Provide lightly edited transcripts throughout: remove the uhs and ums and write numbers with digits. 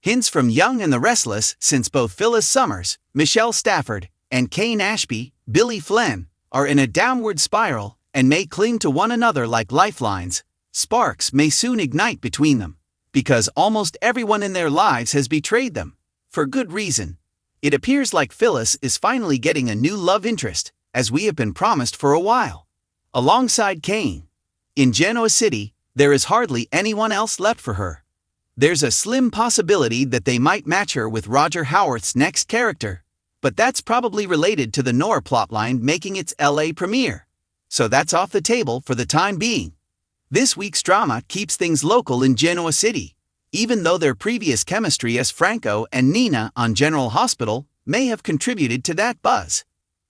Hints from Young and the Restless, since both Phyllis Summers, Michelle Stafford, and Kane Ashby, Billy Flynn, are in a downward spiral and may cling to one another like lifelines. Sparks may soon ignite between them, because almost everyone in their lives has betrayed them, for good reason. It appears like Phyllis is finally getting a new love interest, as we have been promised for a while. Alongside Kane. In Genoa City, there is hardly anyone else left for her. There's a slim possibility that they might match her with Roger Howarth's next character, but that's probably related to the Noir plotline making its LA premiere. So that's off the table for the time being. This week's drama keeps things local in Genoa City, even though their previous chemistry as Franco and Nina on General Hospital may have contributed to that buzz.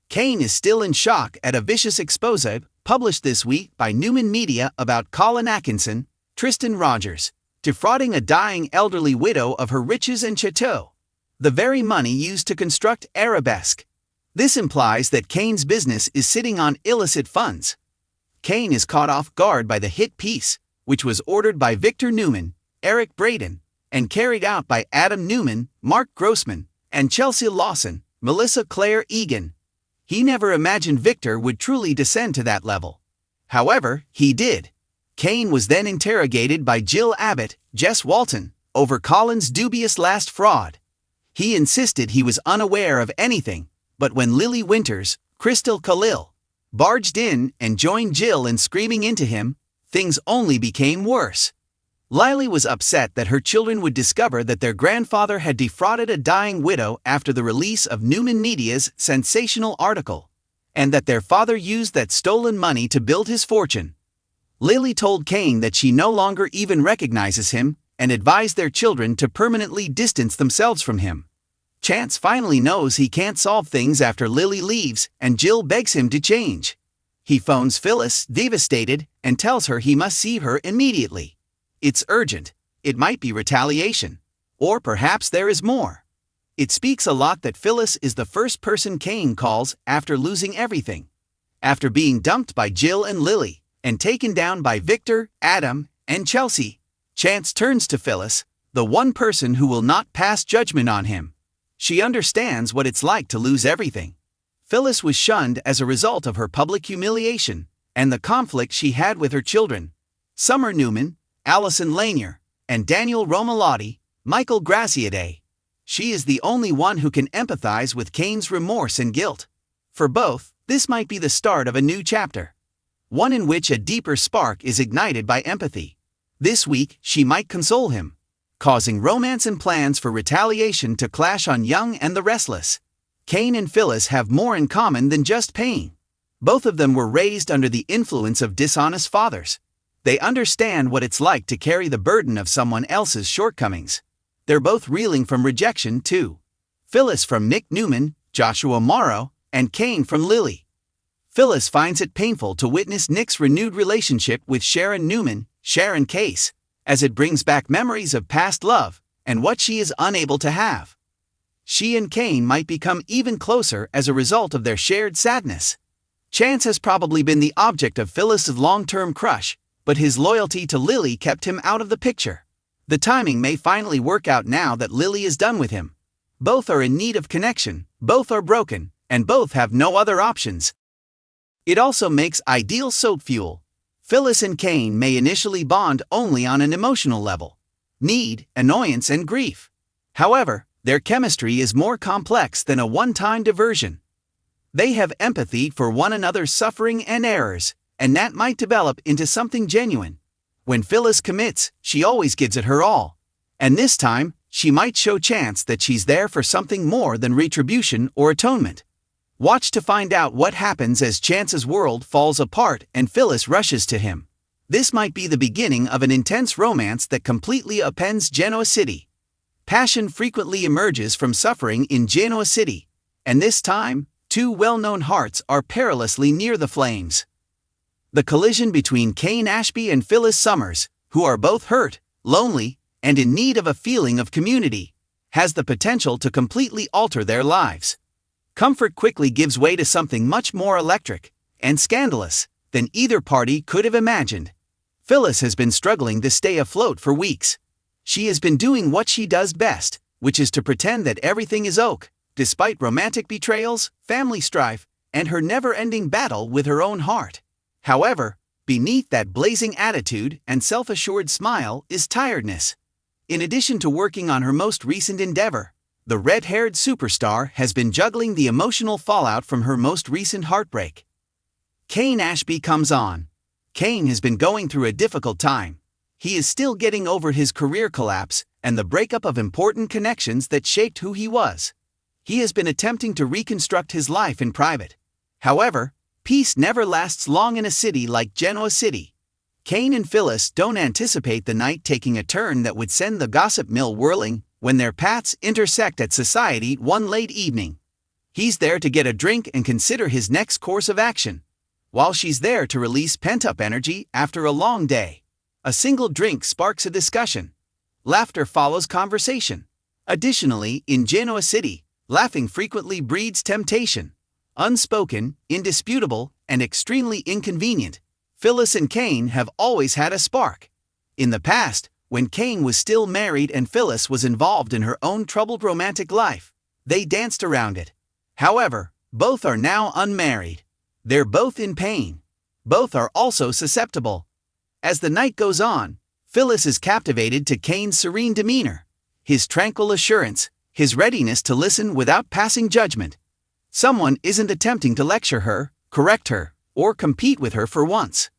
Kane is still in shock at a vicious expose published this week by Newman Media about Colin Atkinson, Tristan Rogers, defrauding a dying elderly widow of her riches and chateau, the very money used to construct Arabesque. This implies that Kane's business is sitting on illicit funds. Kane is caught off guard by the hit piece, which was ordered by Victor Newman, Eric Braeden, and carried out by Adam Newman, Mark Grossman, and Chelsea Lawson, Melissa Claire Egan. He never imagined Victor would truly descend to that level. However, he did. Kane was then interrogated by Jill Abbott, Jess Walton, over Colin's dubious last fraud. He insisted he was unaware of anything, but when Lily Winters, Crystal Khalil, barged in and joined Jill in screaming into him, things only became worse. Lily was upset that her children would discover that their grandfather had defrauded a dying widow after the release of Newman Media's sensational article, and that their father used that stolen money to build his fortune. Lily told Kane that she no longer even recognizes him and advised their children to permanently distance themselves from him. Chance finally knows he can't solve things after Lily leaves and Jill begs him to change. He phones Phyllis, devastated, and tells her he must see her immediately. It's urgent. It might be retaliation. Or perhaps there is more. It speaks a lot that Phyllis is the first person Kane calls after losing everything. After being dumped by Jill and Lily, and taken down by Victor, Adam, and Chelsea, Chance turns to Phyllis, the one person who will not pass judgment on him. She understands what it's like to lose everything. Phyllis was shunned as a result of her public humiliation, and the conflict she had with her children. Summer Newman, Allison Lanier, and Daniel Romalotti, Michael Graziade. She is the only one who can empathize with Kane's remorse and guilt. For both, this might be the start of a new chapter. One in which a deeper spark is ignited by empathy. This week, she might console him, causing romance and plans for retaliation to clash on Young and the Restless. Kane and Phyllis have more in common than just pain. Both of them were raised under the influence of dishonest fathers. They understand what it's like to carry the burden of someone else's shortcomings. They're both reeling from rejection too. Phyllis from Nick Newman, Joshua Morrow, and Kane from Lily. Phyllis finds it painful to witness Nick's renewed relationship with Sharon Newman, Sharon Case, as it brings back memories of past love and what she is unable to have. She and Kane might become even closer as a result of their shared sadness. Chance has probably been the object of Phyllis's long-term crush, but his loyalty to Lily kept him out of the picture. The timing may finally work out now that Lily is done with him. Both are in need of connection, both are broken, and both have no other options. It also makes ideal soap fuel. Phyllis and Kane may initially bond only on an emotional level. Need, annoyance, and grief. However, their chemistry is more complex than a one-time diversion. They have empathy for one another's suffering and errors, and that might develop into something genuine. When Phyllis commits, she always gives it her all. And this time, she might show Chance that she's there for something more than retribution or atonement. Watch to find out what happens as Chance's world falls apart and Phyllis rushes to him. This might be the beginning of an intense romance that completely upends Genoa City. Passion frequently emerges from suffering in Genoa City, and this time, two well-known hearts are perilously near the flames. The collision between Kane Ashby and Phyllis Summers, who are both hurt, lonely, and in need of a feeling of community, has the potential to completely alter their lives. Comfort quickly gives way to something much more electric and scandalous than either party could have imagined. Phyllis has been struggling to stay afloat for weeks. She has been doing what she does best, which is to pretend that everything is ok, despite romantic betrayals, family strife, and her never-ending battle with her own heart. However, beneath that blazing attitude and self-assured smile is tiredness. In addition to working on her most recent endeavor, the red-haired superstar has been juggling the emotional fallout from her most recent heartbreak. Kane Ashby comes on. Kane has been going through a difficult time. He is still getting over his career collapse and the breakup of important connections that shaped who he was. He has been attempting to reconstruct his life in private. However, peace never lasts long in a city like Genoa City. Kane and Phyllis don't anticipate the night taking a turn that would send the gossip mill whirling when their paths intersect at society one late evening. He's there to get a drink and consider his next course of action, while she's there to release pent-up energy after a long day. A single drink sparks a discussion. Laughter follows conversation. Additionally, in Genoa City, laughing frequently breeds temptation. Unspoken, indisputable, and extremely inconvenient, Phyllis and Kane have always had a spark. In the past, when Kane was still married and Phyllis was involved in her own troubled romantic life, they danced around it. However, both are now unmarried. They're both in pain. Both are also susceptible. As the night goes on, Phyllis is captivated to Kane's serene demeanor, his tranquil assurance, his readiness to listen without passing judgment. Someone isn't attempting to lecture her, correct her, or compete with her for once.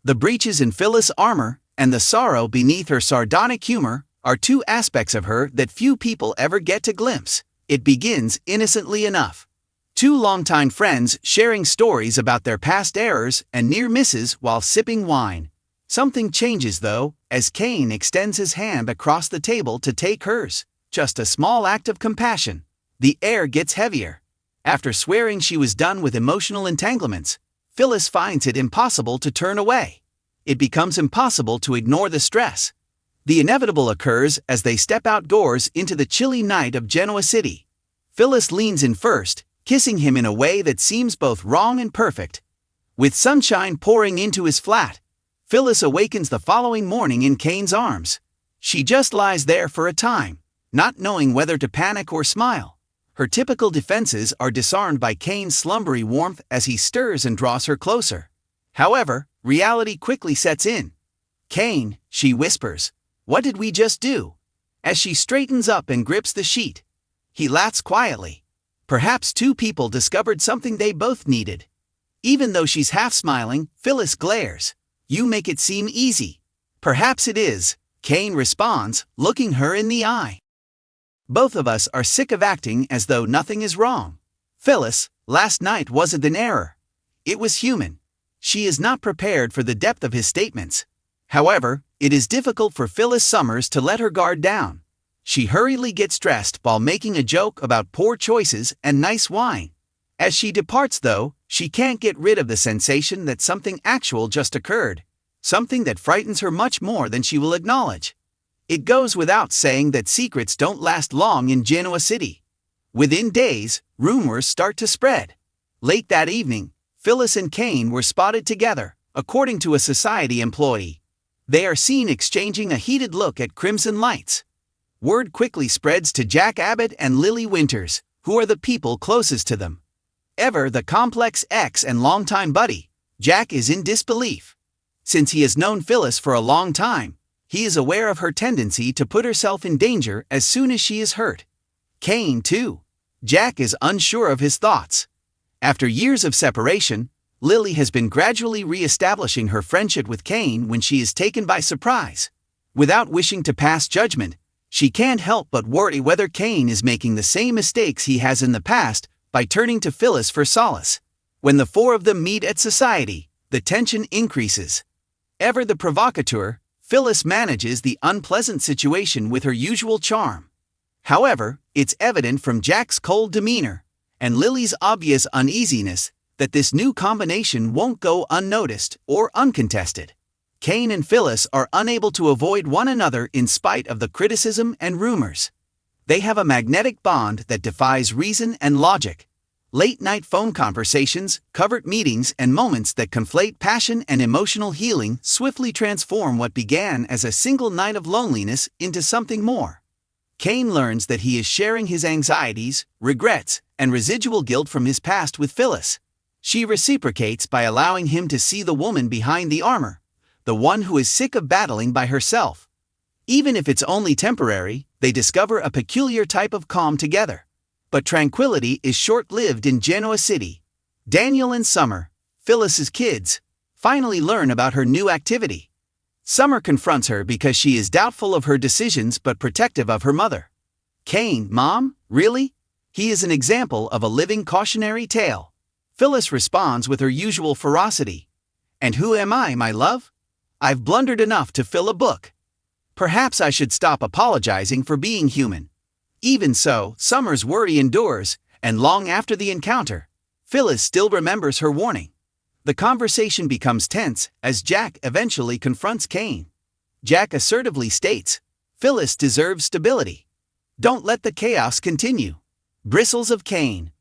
The breaches in Phyllis' armor and the sorrow beneath her sardonic humor are two aspects of her that few people ever get to glimpse. It begins innocently enough. Two longtime friends sharing stories about their past errors and near misses while sipping wine. Something changes though, as Kane extends his hand across the table to take hers. Just a small act of compassion. The air gets heavier. After swearing she was done with emotional entanglements, Phyllis finds it impossible to turn away. It becomes impossible to ignore the stress. The inevitable occurs as they step outdoors into the chilly night of Genoa City. Phyllis leans in first, kissing him in a way that seems both wrong and perfect. With sunshine pouring into his flat, Phyllis awakens the following morning in Kane's arms. She just lies there for a time, not knowing whether to panic or smile. Her typical defenses are disarmed by Kane's slumbery warmth as he stirs and draws her closer. However, reality quickly sets in. "Kane," she whispers, "what did we just do?" As she straightens up and grips the sheet. He laughs quietly. Perhaps two people discovered something they both needed. Even though she's half smiling, Phyllis glares. "You make it seem easy." "Perhaps it is," Kane responds, looking her in the eye. "Both of us are sick of acting as though nothing is wrong. Phyllis, last night wasn't an error. It was human." She is not prepared for the depth of his statements. However, it is difficult for Phyllis Summers to let her guard down. She hurriedly gets dressed while making a joke about poor choices and nice wine. As she departs though, she can't get rid of the sensation that something actual just occurred, something that frightens her much more than she will acknowledge. It goes without saying that secrets don't last long in Genoa City. Within days, rumors start to spread. Late that evening, Phyllis and Kane were spotted together, according to a society employee. They are seen exchanging a heated look at crimson lights. Word quickly spreads to Jack Abbott and Lily Winters, who are the people closest to them. Ever the complex ex and longtime buddy, Jack is in disbelief. Since he has known Phyllis for a long time, he is aware of her tendency to put herself in danger as soon as she is hurt. Kane, too. Jack is unsure of his thoughts. After years of separation, Lily has been gradually re-establishing her friendship with Kane when she is taken by surprise. Without wishing to pass judgment, she can't help but worry whether Kane is making the same mistakes he has in the past by turning to Phyllis for solace. When the four of them meet at society, the tension increases. Ever the provocateur, Phyllis manages the unpleasant situation with her usual charm. However, it's evident from Jack's cold demeanor and Lily's obvious uneasiness that this new combination won't go unnoticed or uncontested. Kane and Phyllis are unable to avoid one another in spite of the criticism and rumors. They have a magnetic bond that defies reason and logic. Late-night phone conversations, covert meetings, and moments that conflate passion and emotional healing swiftly transform what began as a single night of loneliness into something more. Kane learns that he is sharing his anxieties, regrets, and residual guilt from his past with Phyllis. She reciprocates by allowing him to see the woman behind the armor, the one who is sick of battling by herself. Even if it's only temporary, they discover a peculiar type of calm together. But tranquility is short-lived in Genoa City. Daniel and Summer, Phyllis's kids, finally learn about her new activity. Summer confronts her because she is doubtful of her decisions but protective of her mother. Kane, Mom, really? He is an example of a living cautionary tale. Phyllis responds with her usual ferocity. And who am I, my love? I've blundered enough to fill a book. Perhaps I should stop apologizing for being human. Even so, Summer's worry endures, and long after the encounter, Phyllis still remembers her warning. The conversation becomes tense as Jack eventually confronts Kane. Jack assertively states, Phyllis deserves stability. Don't let the chaos continue. Bristles of Kane.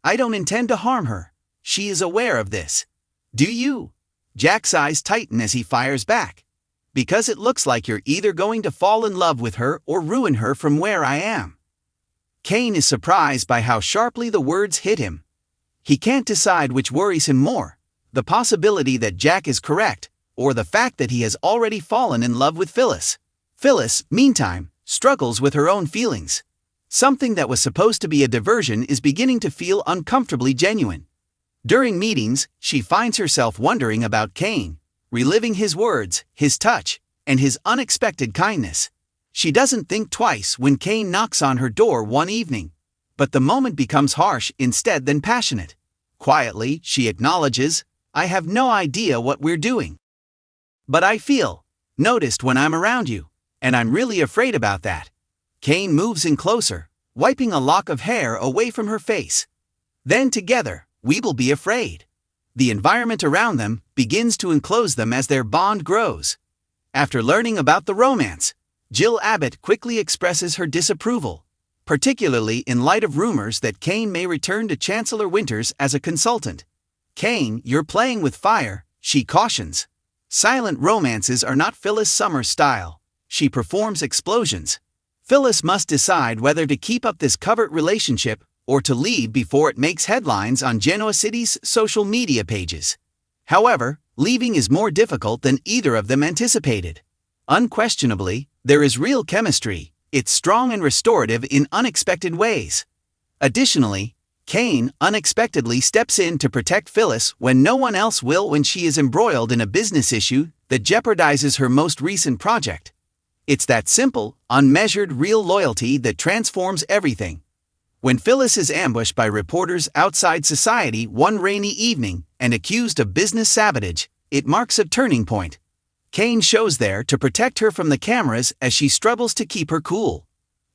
I don't intend to harm her. She is aware of this. Do you? Jack's eyes tighten as he fires back. Because it looks like you're either going to fall in love with her or ruin her from where I am. Kane is surprised by how sharply the words hit him. He can't decide which worries him more, the possibility that Jack is correct, or the fact that he has already fallen in love with Phyllis. Phyllis, meantime, struggles with her own feelings. Something that was supposed to be a diversion is beginning to feel uncomfortably genuine. During meetings, she finds herself wondering about Kane, reliving his words, his touch, and his unexpected kindness. She doesn't think twice when Kane knocks on her door one evening. But the moment becomes harsh instead than passionate. Quietly, she acknowledges, I have no idea what we're doing. But I feel noticed when I'm around you, and I'm really afraid about that. Kane moves in closer, wiping a lock of hair away from her face. Then together, we will be afraid. The environment around them begins to enclose them as their bond grows. After learning about the romance, Jill Abbott quickly expresses her disapproval, particularly in light of rumors that Kane may return to Chancellor Winters as a consultant. Kane, you're playing with fire, she cautions. Silent romances are not Phyllis Summer's style. She performs explosions. Phyllis must decide whether to keep up this covert relationship or to leave before it makes headlines on Genoa City's social media pages. However, leaving is more difficult than either of them anticipated. Unquestionably, there is real chemistry. It's strong and restorative in unexpected ways. Additionally, Kane unexpectedly steps in to protect Phyllis when no one else will when she is embroiled in a business issue that jeopardizes her most recent project. It's that simple, unmeasured real loyalty that transforms everything. When Phyllis is ambushed by reporters outside society one rainy evening and accused of business sabotage, it marks a turning point. Kane shows there to protect her from the cameras as she struggles to keep her cool.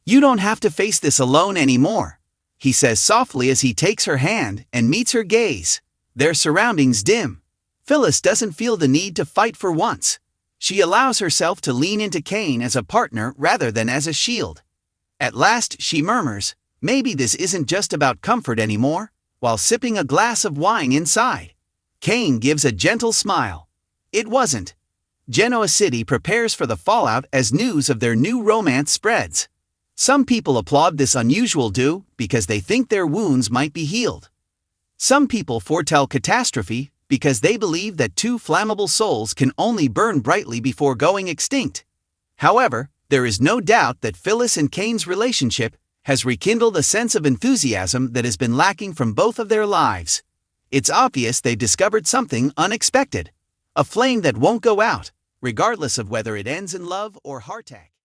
You don't have to face this alone anymore, he says softly as he takes her hand and meets her gaze. Their surroundings dim. Phyllis doesn't feel the need to fight for once. She allows herself to lean into Kane as a partner rather than as a shield. At last she murmurs, maybe this isn't just about comfort anymore, while sipping a glass of wine inside. Kane gives a gentle smile. It wasn't. Genoa City prepares for the fallout as news of their new romance spreads. Some people applaud this unusual do because they think their wounds might be healed. Some people foretell catastrophe because they believe that two flammable souls can only burn brightly before going extinct. However, there is no doubt that Phyllis and Kane's relationship has rekindled a sense of enthusiasm that has been lacking from both of their lives. It's obvious they've discovered something unexpected. A flame that won't go out, regardless of whether it ends in love or heart attack.